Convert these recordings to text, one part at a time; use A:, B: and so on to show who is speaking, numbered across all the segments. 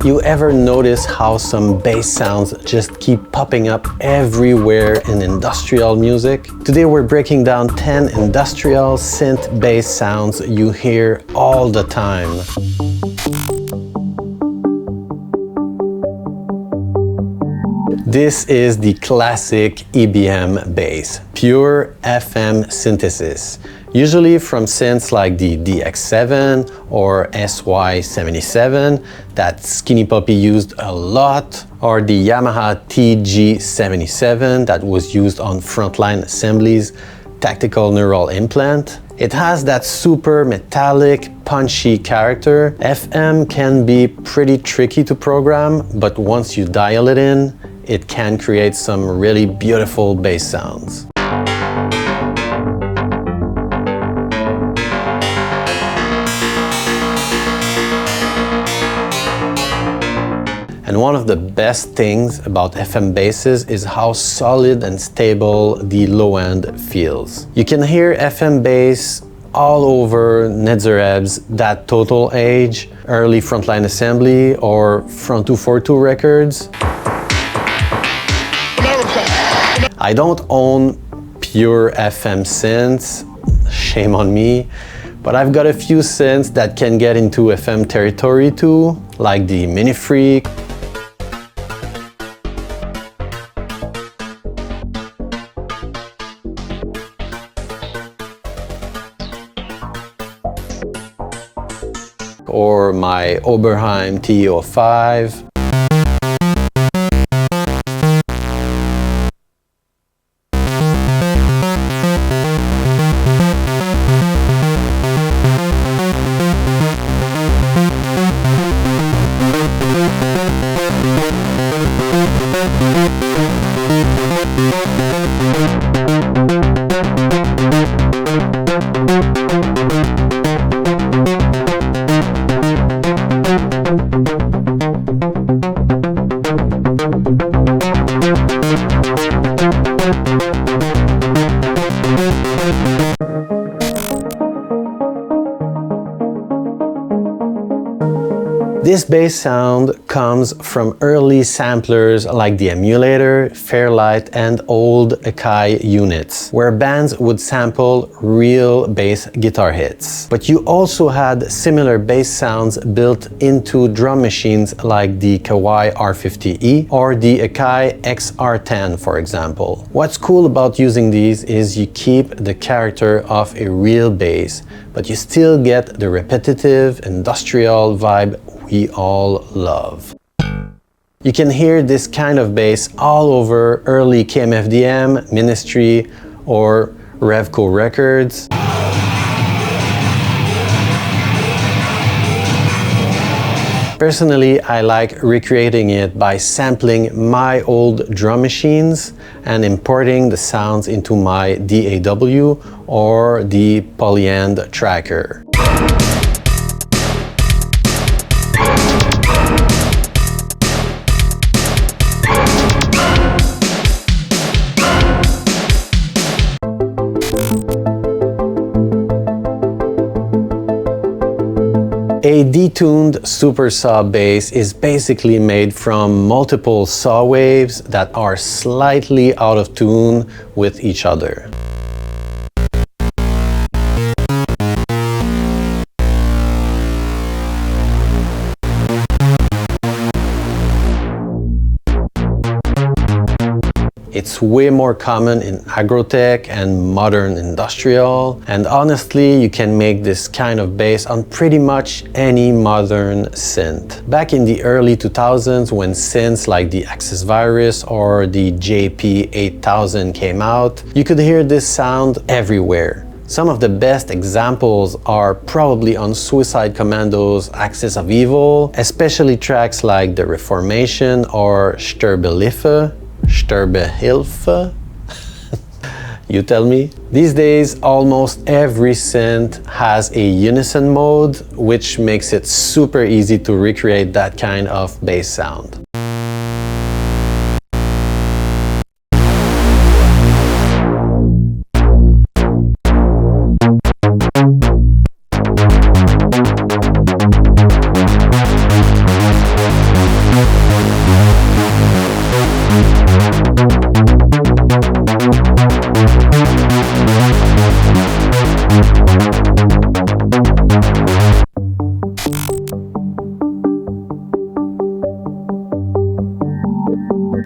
A: You ever notice how some bass sounds just keep popping up everywhere in industrial music? Today we're breaking down 10 industrial synth bass sounds you hear all the time. This is the classic EBM bass, pure FM synthesis. Usually from synths like the DX7 or SY77 that Skinny Puppy used a lot, or the Yamaha TG77 that was used on Frontline Assembly's tactical neural implant. It has that super metallic, punchy character. FM can be pretty tricky to program, but once you dial it in, it can create some really beautiful bass sounds. And one of the best things about FM basses is how solid and stable the low end feels. You can hear FM bass all over Netzereb's That Total Age, early Frontline Assembly, or Front 242 records. I don't own pure FM synths, shame on me, but I've got a few synths that can get into FM territory too, like the Mini Freak, or my Oberheim TE05. This bass sound comes from early samplers like the Emulator, Fairlight, and old Akai units, where bands would sample real bass guitar hits. But you also had similar bass sounds built into drum machines like the Kawai R50E or the Akai XR10, for example. What's cool about using these is you keep the character of a real bass, but you still get the repetitive, industrial vibe we all love. You can hear this kind of bass all over early KMFDM, Ministry, or Revco records. Personally, I like recreating it by sampling my old drum machines and importing the sounds into my DAW or the Polyend tracker. A detuned Supersaw bass is basically made from multiple saw waves that are slightly out of tune with each other. It's way more common in aggrotech and modern industrial, and honestly, you can make this kind of bass on pretty much any modern synth. Back in the early 2000s, when synths like the Axis Virus or the JP8000 came out, you could hear this sound everywhere. Some of the best examples are probably on Suicide Commando's Axis of Evil, especially tracks like The Reformation or Sterbehilfe. You tell me? These days, almost every synth has a unison mode, which makes it super easy to recreate that kind of bass sound.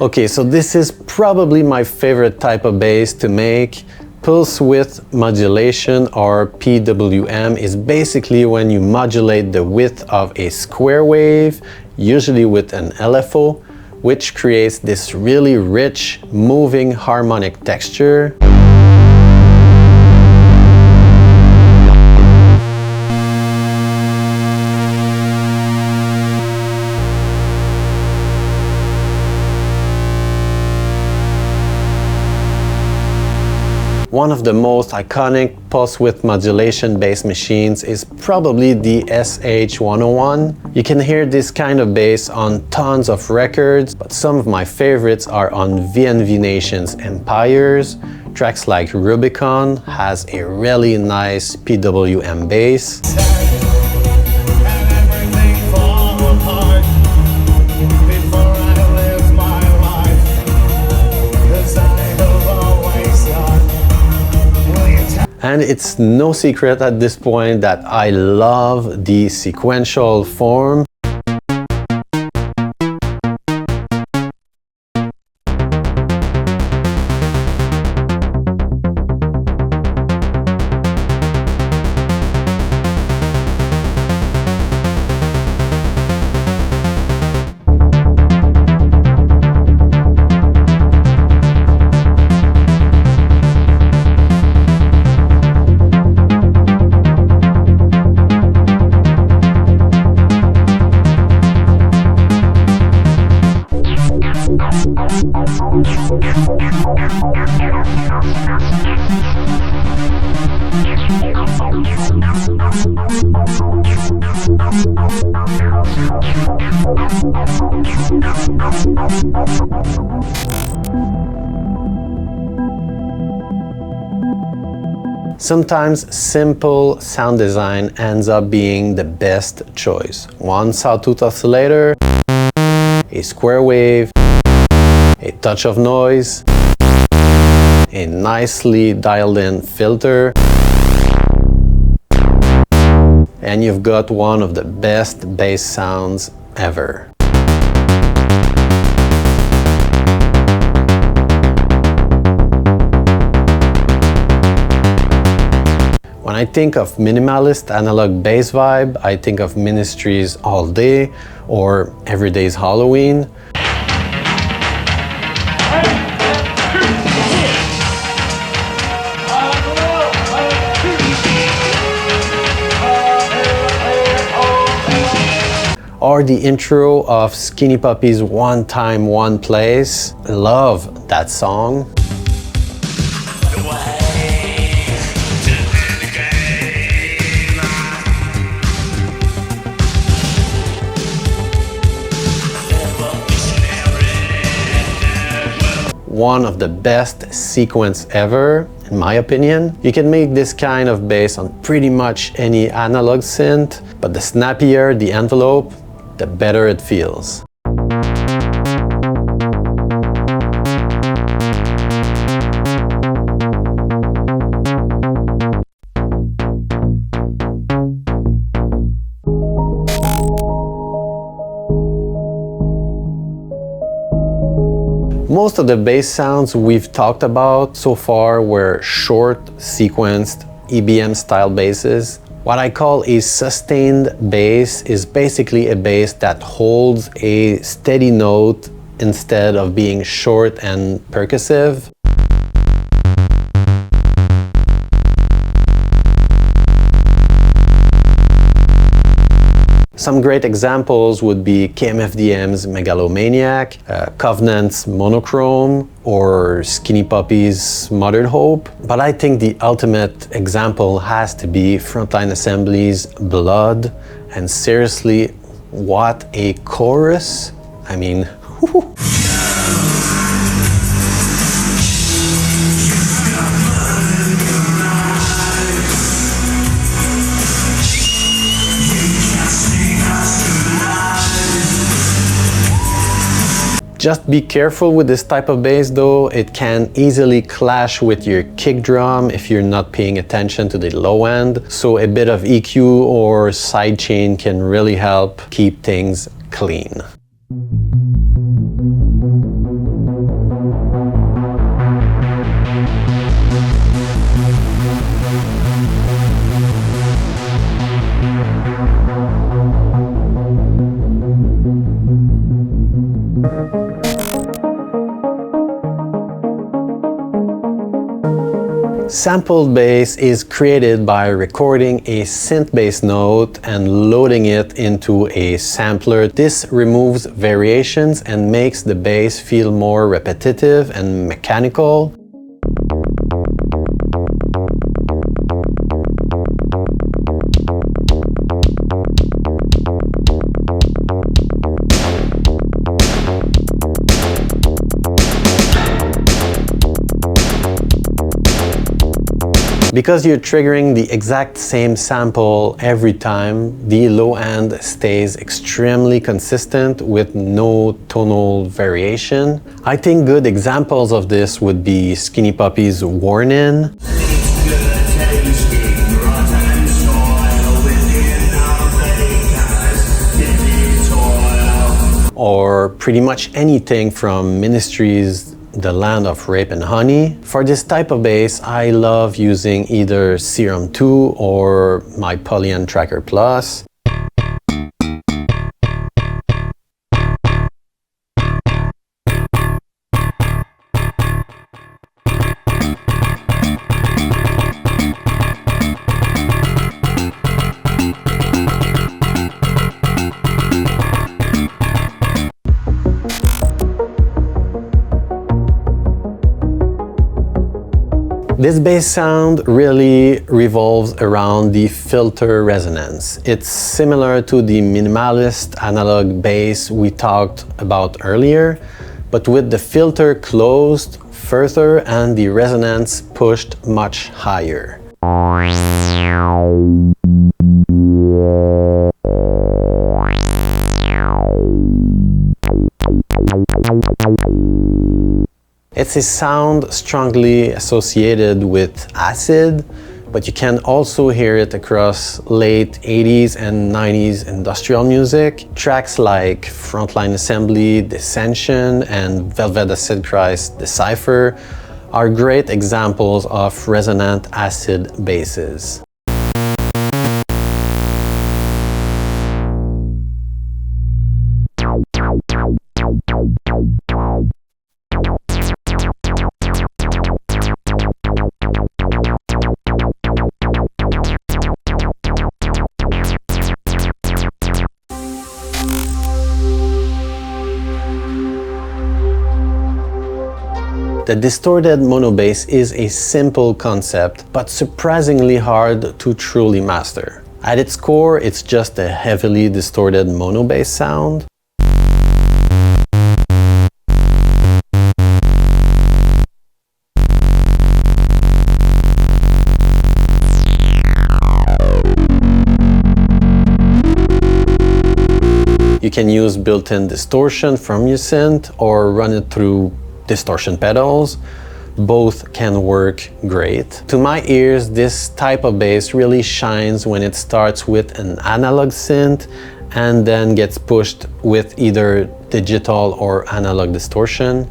A: Okay, so this is probably my favorite type of bass to make. Pulse width modulation, or PWM, is basically when you modulate the width of a square wave, usually with an LFO, which creates this really rich, moving harmonic texture. One of the most iconic pulse width modulation bass machines is probably the SH-101. You can hear this kind of bass on tons of records, but some of my favorites are on VNV Nation's Empires. Tracks like Rubicon has a really nice PWM bass. And it's no secret at this point that I love the sequential form. Sometimes simple sound design ends up being the best choice. One sawtooth oscillator, a square wave, a touch of noise, a nicely dialed in filter, and you've got one of the best bass sounds ever. When I think of minimalist analog bass vibe, I think of Ministry's All Day or Everyday's Halloween. Or the intro of Skinny Puppy's One Time, One Place. Love that song. One of the best sequence ever, in my opinion. You can make this kind of bass on pretty much any analog synth, but the snappier the envelope, the better it feels. Most of the bass sounds we've talked about so far were short, sequenced, EBM style basses. What I call a sustained bass is basically a bass that holds a steady note instead of being short and percussive. Some great examples would be KMFDM's Megalomaniac, Covenant's Monochrome, or Skinny Puppy's Modern Hope. But I think the ultimate example has to be Frontline Assembly's Blood. And seriously, what a chorus! I mean, whoo. Just be careful with this type of bass though, it can easily clash with your kick drum if you're not paying attention to the low end, so a bit of EQ or sidechain can really help keep things clean. Sampled bass is created by recording a synth bass note and loading it into a sampler. This removes variations and makes the bass feel more repetitive and mechanical. Because you're triggering the exact same sample every time, the low end stays extremely consistent with no tonal variation. I think good examples of this would be Skinny Puppy's Worn In, or pretty much anything from Ministry's The Land of Rape and Honey. For this type of bass, I love using either Serum 2 or my Polyend Tracker Plus. This bass sound really revolves around the filter resonance. It's similar to the minimalist analog bass we talked about earlier, but with the filter closed further and the resonance pushed much higher. It's a sound strongly associated with acid, but you can also hear it across late 80s and 90s industrial music. Tracks like Frontline Assembly, Dissension, and Velvet Acid Christ, Decipher are great examples of resonant acid basses. The distorted mono bass is a simple concept, but surprisingly hard to truly master. At its core, it's just a heavily distorted mono bass sound. You can use built-in distortion from your synth or run it through distortion pedals. Both can work great. To my ears, this type of bass really shines when it starts with an analog synth and then gets pushed with either digital or analog distortion.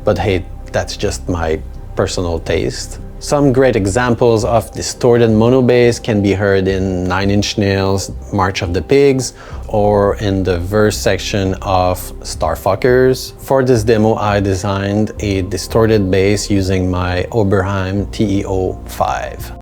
A: But hey, that's just my personal taste. Some great examples of distorted mono bass can be heard in Nine Inch Nails' March of the Pigs or in the verse section of Starfuckers. For this demo, I designed a distorted bass using my Oberheim TEO5.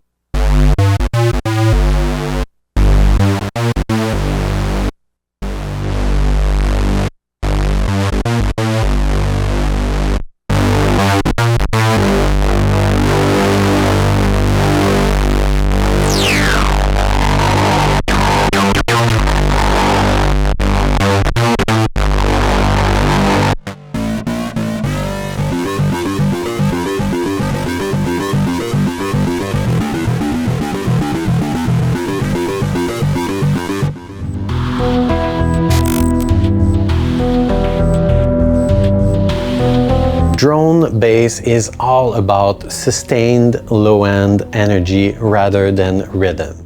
A: Drone bass is all about sustained low-end energy rather than rhythm.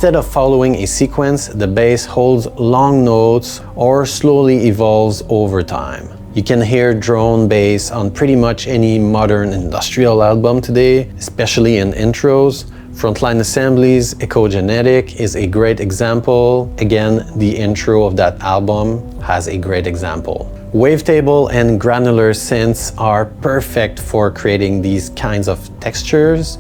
A: Instead of following a sequence, the bass holds long notes or slowly evolves over time. You can hear drone bass on pretty much any modern industrial album today, especially in intros. Frontline Assemblies, Echogenetic is a great example. Again, the intro of that album has a great example. Wavetable and granular synths are perfect for creating these kinds of textures,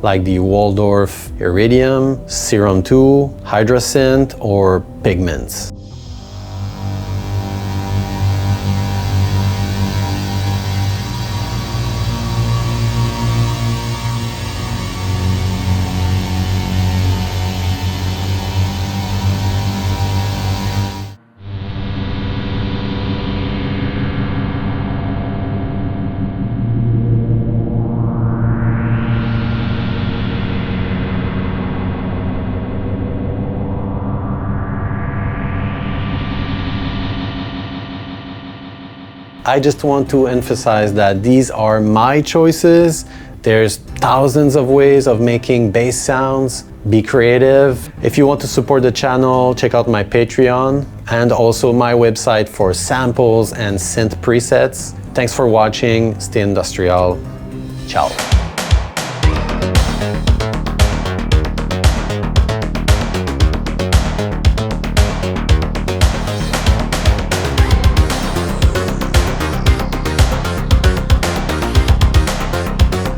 A: like the Waldorf Iridium, Serum 2, Hydrasynth, or Pigments. I just want to emphasize that these are my choices. There's thousands of ways of making bass sounds. Be creative. If you want to support the channel, check out my Patreon and also my website for samples and synth presets. Thanks for watching. Stay industrial. Ciao.